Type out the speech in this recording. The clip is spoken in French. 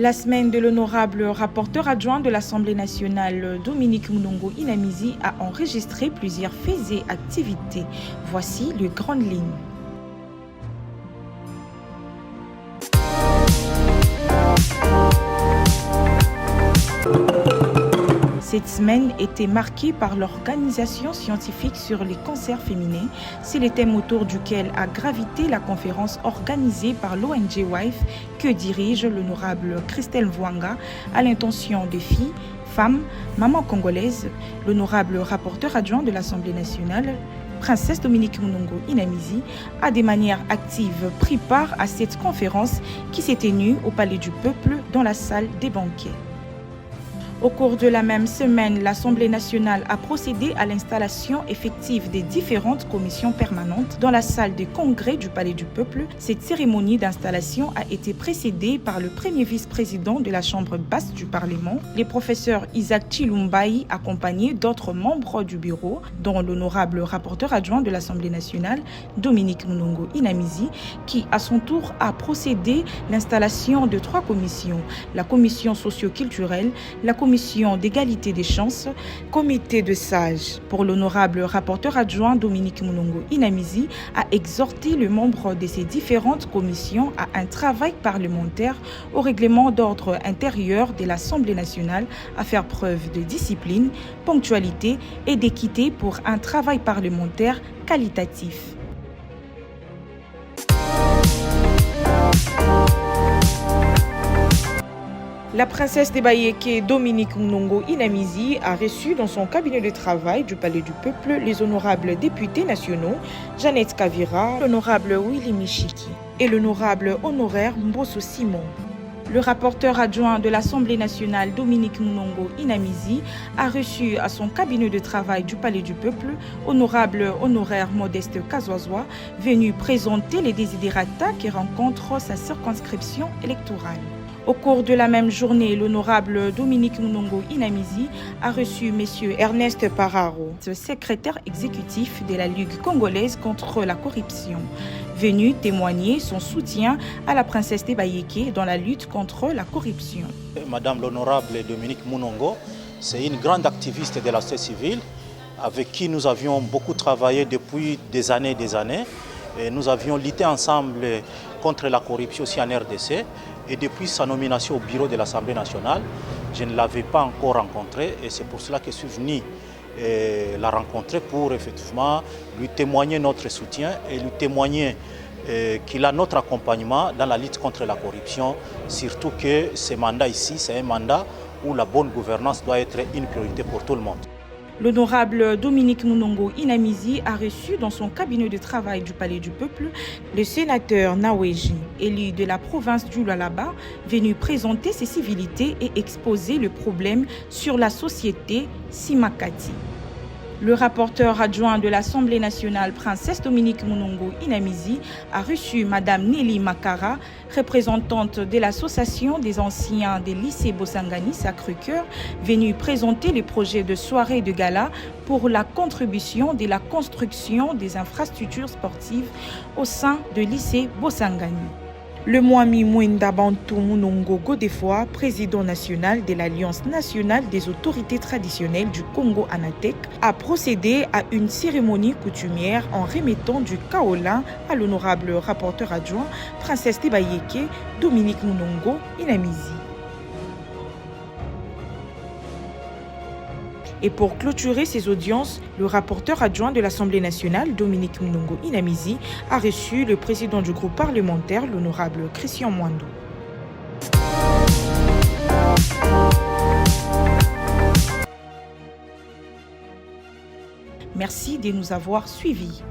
La semaine de l'honorable rapporteur adjoint de l'Assemblée nationale, Dominique Mounongo Inamizi, a enregistré plusieurs faits et activités. Voici les grandes lignes. Cette semaine était marquée par l'organisation scientifique sur les cancers féminins. C'est le thème autour duquel a gravité la conférence organisée par l'ONG WIFE que dirige l'honorable Christelle Mvouanga à l'intention des filles, femmes, mamans congolaises. L'honorable rapporteur adjoint de l'Assemblée nationale, Princesse Dominique Mounongo Inamizi, a de manière active pris part à cette conférence qui s'est tenue au Palais du Peuple dans la salle des banquets. Au cours de la même semaine, l'Assemblée nationale a procédé à l'installation effective des différentes commissions permanentes dans la salle de congrès du Palais du Peuple. Cette cérémonie d'installation a été précédée par le premier vice-président de la Chambre basse du Parlement, le professeur Isaac Chilumbaï, accompagné d'autres membres du bureau, dont l'honorable rapporteur adjoint de l'Assemblée nationale, Dominique Mounongo Inamizi, qui à son tour a procédé à l'installation de 3 commissions, la commission socio-culturelle, la commission d'égalité des chances, comité de sages. Pour l'honorable rapporteur adjoint Dominique Mounongo Inamizi a exhorté les membres de ces différentes commissions à un travail parlementaire au règlement d'ordre intérieur de l'Assemblée nationale, à faire preuve de discipline, ponctualité et d'équité pour un travail parlementaire qualitatif. La princesse de Bayeke, Dominique Mounongo Inamizi, a reçu dans son cabinet de travail du Palais du Peuple les honorables députés nationaux Jeannette Kavira, l'honorable Willy Michiki et l'honorable honoraire Mbosso Simon. Le rapporteur adjoint de l'Assemblée nationale, Dominique Mounongo Inamizi, a reçu à son cabinet de travail du Palais du Peuple honorable honoraire Modeste Kazoazoa, venu présenter les desiderata qui rencontrent sa circonscription électorale. Au cours de la même journée, l'honorable Dominique Mounongo Inamizi a reçu M. Ernest Pararo, secrétaire exécutif de la Ligue congolaise contre la corruption, venu témoigner son soutien à la princesse de Bayeke dans la lutte contre la corruption. Madame l'honorable Dominique Mounongo, c'est une grande activiste de la société civile avec qui nous avions beaucoup travaillé depuis des années. Et nous avions lutté ensemble contre la corruption aussi en RDC. Et depuis sa nomination au bureau de l'Assemblée nationale, je ne l'avais pas encore rencontrée et c'est pour cela que je suis venu la rencontrer pour effectivement lui témoigner notre soutien et lui témoigner qu'il a notre accompagnement dans la lutte contre la corruption, surtout que ce mandat ici, c'est un mandat où la bonne gouvernance doit être une priorité pour tout le monde. L'honorable Dominique Mounongo Inamizi a reçu dans son cabinet de travail du Palais du Peuple le sénateur Naweji, élu de la province du Lualaba, venu présenter ses civilités et exposer le problème sur la société Simakati. Le rapporteur adjoint de l'Assemblée nationale, Princesse Dominique Mounongo Inamizi, a reçu Mme Nelly Makara, représentante de l'Association des anciens des lycées Bosangani Sacré-Cœur, venue présenter le projet de soirée de gala pour la contribution de la construction des infrastructures sportives au sein de lycée Bosangani. Le Mwami Mwenda Bantou Mounongo Godefroy, président national de l'Alliance nationale des autorités traditionnelles du Congo Anatec, a procédé à une cérémonie coutumière en remettant du kaolin à l'honorable rapporteur adjoint, Princesse de Bayeke, Dominique Mounongo Inamizi. Et pour clôturer ces audiences, le rapporteur adjoint de l'Assemblée nationale, Dominique Mounongo Inamizi, a reçu le président du groupe parlementaire, l'honorable Christian Mwando. Merci de nous avoir suivis.